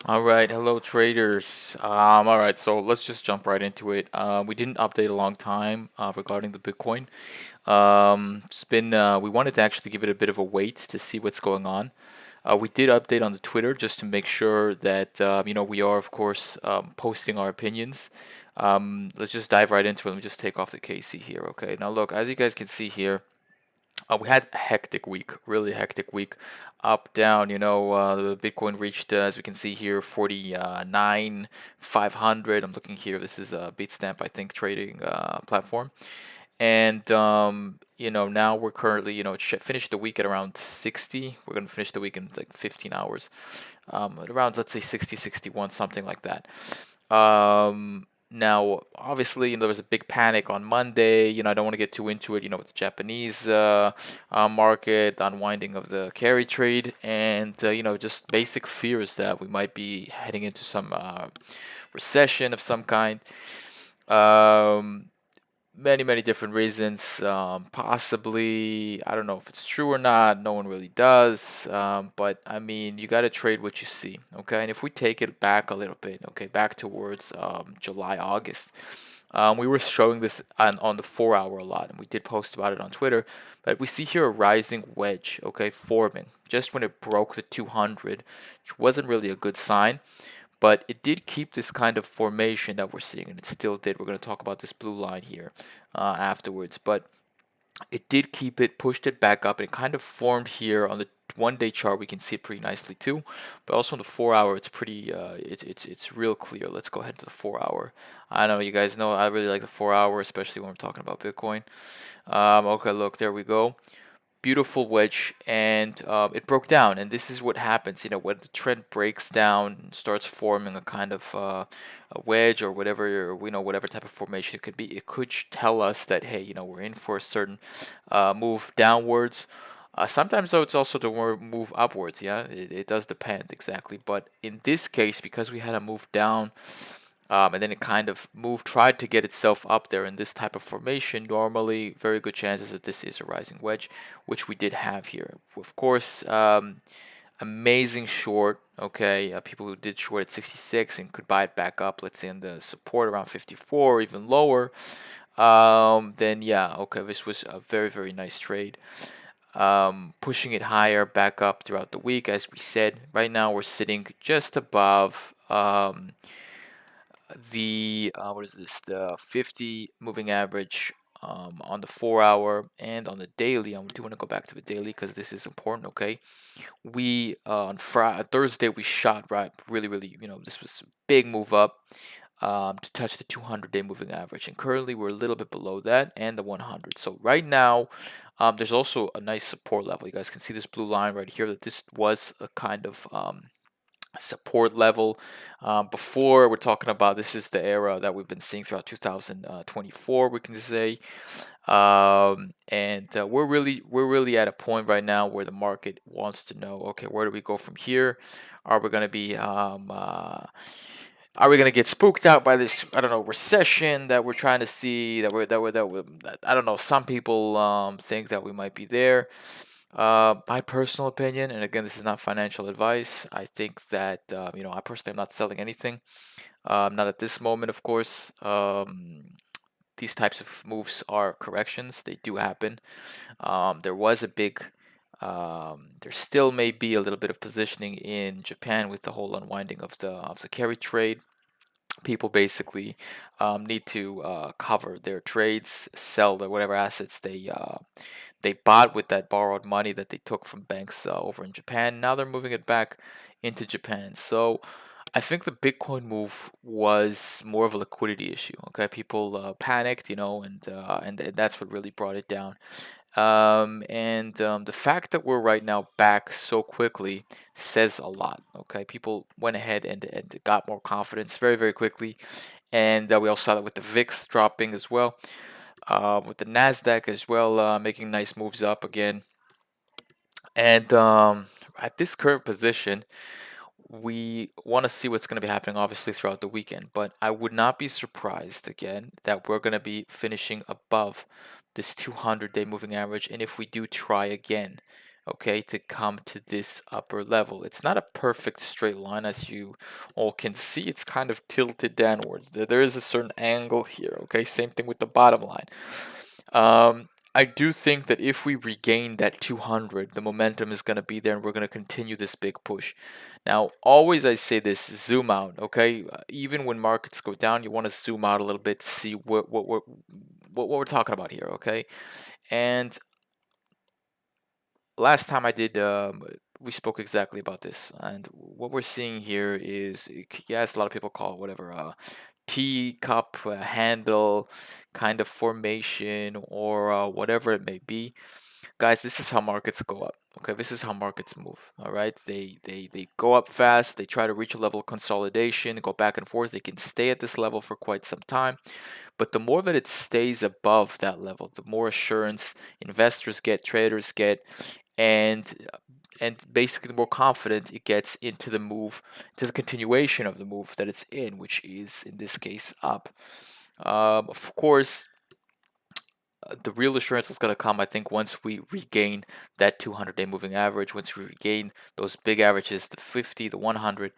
All right, hello traders. All right, so let's just jump right into it. We didn't update a long time regarding the Bitcoin. It's been we wanted to actually give it a bit of a wait to see what's going on. We did update on the Twitter just to make sure that we are of course posting our opinions. Let's just dive right into it. Let me just take off the KC here. Okay, now look, as you guys can see here. We had a hectic week, really hectic week. Up, down, the Bitcoin reached, as we can see here, 49,500. I'm looking here. This is a Bitstamp, I think, trading platform. And, now we're currently, finished the week at around 60. We're going to finish the week in like 15 hours. At around, let's say 60, 61, something like that. Now, obviously, there was a big panic on Monday. I don't want to get too into it, with the Japanese market, the unwinding of the carry trade, and, just basic fears that we might be heading into some recession of some kind. Um, many different reasons. Possibly, I don't know if it's true or not. No one really does. But I mean, you got to trade what you see, okay? And if we take it back a little bit, okay, back towards July, August, we were showing this on the 4 hour a lot, and we did post about it on Twitter. But we see here a rising wedge, okay, forming just when it broke the 200, which wasn't really a good sign. But it did keep this kind of formation that we're seeing, and it still did. We're going to talk about this blue line here afterwards, but it did keep it, pushed it back up, and it kind of formed here on the 1 day chart. We can see it pretty nicely too, but also on the 4 hour, it's pretty, it's real clear. Let's go ahead to the 4 hour. I know you guys know I really like the 4 hour, especially when we're talking about Bitcoin. Okay, look, there we go, beautiful wedge, and it broke down. And this is what happens, when the trend breaks down and starts forming a kind of a wedge or whatever, whatever type of formation it could be. It could tell us that, hey, we're in for a certain move downwards. Sometimes though, it's also to move upwards. Yeah, it does depend exactly. But in this case, because we had a move down, and then it kind of tried to get itself up there in this type of formation. Normally, very good chances that this is a rising wedge, which we did have here. Of course, amazing short. Okay, people who did short at 66 and could buy it back up, let's say in the support around 54 or even lower. Then yeah, okay, this was a very nice trade. Pushing it higher back up throughout the week, as we said. Right now, we're sitting just above. The what is this, the 50 moving average on the 4 hour and on the daily. I do want to go back to the daily because this is important. Okay, we on Friday, Thursday, we shot right, really, this was a big move up to touch the 200-day moving average, and currently we're a little bit below that and the 100. So right now, there's also a nice support level. You guys can see this blue line right here, that this was a kind of support level. Before, we're talking about, this is the era that we've been seeing throughout 2024, we can say. And we're really at a point right now where the market wants to know, okay, where do we go from here? Are we going to be are we going to get spooked out by this, I don't know, recession that we're trying to see, that I don't know, some people think that we might be there. My personal opinion, and again, this is not financial advice. I think that I personally am not selling anything. Not at this moment, of course. These types of moves are corrections; they do happen. There was a big. There still may be a little bit of positioning in Japan with the whole unwinding of the carry trade. People basically need to cover their trades, sell their whatever assets they bought with that borrowed money that they took from banks over in Japan. Now they're moving it back into Japan. So I think the Bitcoin move was more of a liquidity issue. Okay, people panicked, and that's what really brought it down. And the fact that we're right now back so quickly says a lot. Okay, people went ahead and got more confidence very quickly, and we also saw that with the VIX dropping as well, with the Nasdaq as well making nice moves up again. And at this current position, we want to see what's going to be happening obviously throughout the weekend, but I would not be surprised again that we're going to be finishing above this 200-day moving average. And if we do try again, okay, to come to this upper level. It's not a perfect straight line, as you all can see. It's kind of tilted downwards. There is a certain angle here, okay? Same thing with the bottom line. I do think that if we regain that 200, the momentum is going to be there and we're going to continue this big push. Now, always I say this, zoom out, okay? Even when markets go down, you want to zoom out a little bit to see what we're talking about here, okay? And last time I did, we spoke exactly about this. And what we're seeing here is, yes, a lot of people call it whatever, teacup handle kind of formation, or whatever it may be. Guys, this is how markets go up. Okay, this is how markets move. All right, they go up fast. They try to reach a level of consolidation, go back and forth. They can stay at this level for quite some time, but the more that it stays above that level, the more assurance investors get, traders get, and basically the more confident it gets into the move, to the continuation of the move that it's in, which is in this case up. Of course, the real assurance is going to come, I think, once we regain that 200-day moving average, once we regain those big averages, the 50, the 100,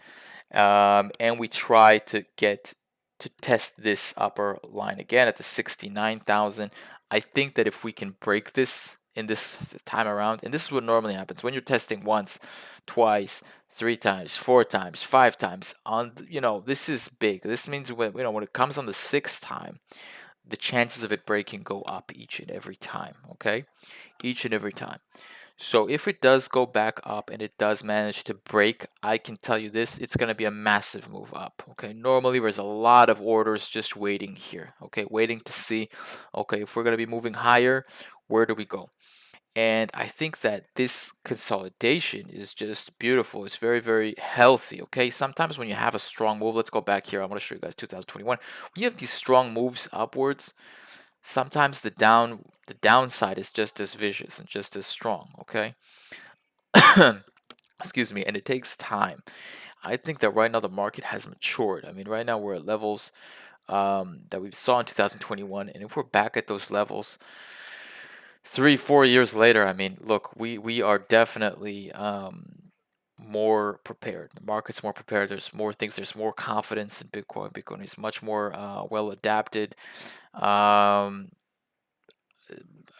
and we try to get to test this upper line again at the 69,000. I think that if we can break this in this time around, and this is what normally happens when you're testing once, twice, three times, four times, five times, on, this is big. This means when it comes on the sixth time, the chances of it breaking go up each and every time, okay? Each and every time. So if it does go back up and it does manage to break, I can tell you this, it's going to be a massive move up, okay? Normally there's a lot of orders just waiting here, okay? Waiting to see, okay, if we're going to be moving higher, where do we go? And I think that this consolidation is just beautiful. It's very, very healthy. Okay. Sometimes when you have a strong move, let's go back here. I want to show you guys 2021. When you have these strong moves upwards, sometimes the downside is just as vicious and just as strong. Okay. Excuse me. And it takes time. I think that right now the market has matured. I mean, right now we're at levels that we saw in 2021. And if we're back at those levels, 3, 4 years later, I mean, look, we are definitely more prepared. The market's more prepared. There's more things. There's more confidence in Bitcoin. Bitcoin is much more well adapted. Um,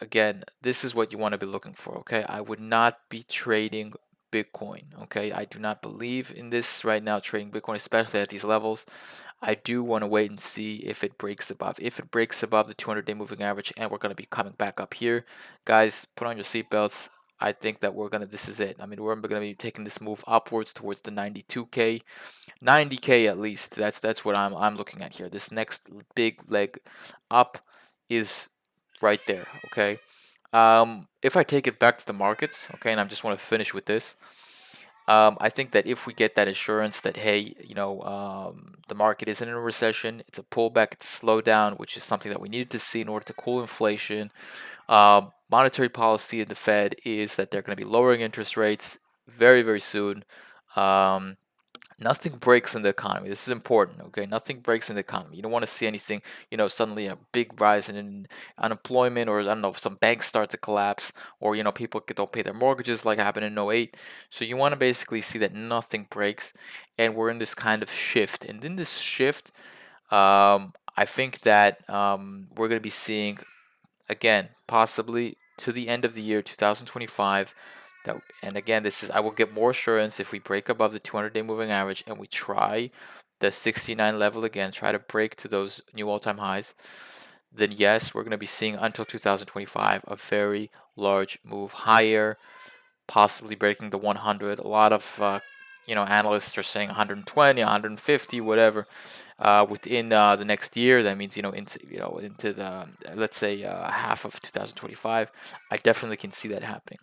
Again, this is what you want to be looking for. Okay, I would not be trading Bitcoin. Okay, I do not believe in this right now, trading Bitcoin, especially at these levels. I do want to wait and see if it breaks above. If it breaks above the 200-day moving average, and we're going to be coming back up here, guys, put on your seatbelts. I think that this is it. I mean, we're going to be taking this move upwards towards the 92K, 90K at least. That's what I'm looking at here. This next big leg up is right there, okay? If I take it back to the markets, okay, and I just want to finish with this, I think that if we get that assurance that, hey, the market isn't in a recession, it's a pullback, it's a slowdown, which is something that we needed to see in order to cool inflation. Monetary policy in the Fed is that they're going to be lowering interest rates very, very soon. Um, Nothing breaks in the economy. This is important, okay? Nothing breaks in the economy. You don't want to see anything, suddenly a big rise in unemployment, or I don't know, some banks start to collapse, or people don't pay their mortgages like happened in '08. So you want to basically see that nothing breaks, and we're in this kind of shift. And in this shift, I think that we're going to be seeing, again, possibly to the end of the year 2025, that, and again, this is, I will get more assurance if we break above the 200-day moving average and we try the 69 level again, try to break to those new all-time highs. Then yes, we're going to be seeing until 2025 a very large move higher, possibly breaking the 100. A lot of analysts are saying 120, 150, whatever, within the next year. That means into the, let's say, half of 2025. I definitely can see that happening.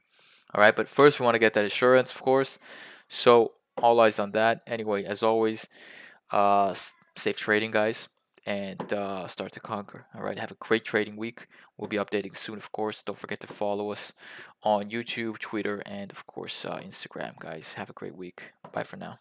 All right, but first we want to get that assurance, of course. So all eyes on that. Anyway, as always, safe trading, guys, and start to conquer. All right, have a great trading week. We'll be updating soon, of course. Don't forget to follow us on YouTube, Twitter, and of course Instagram, guys. Have a great week. Bye for now.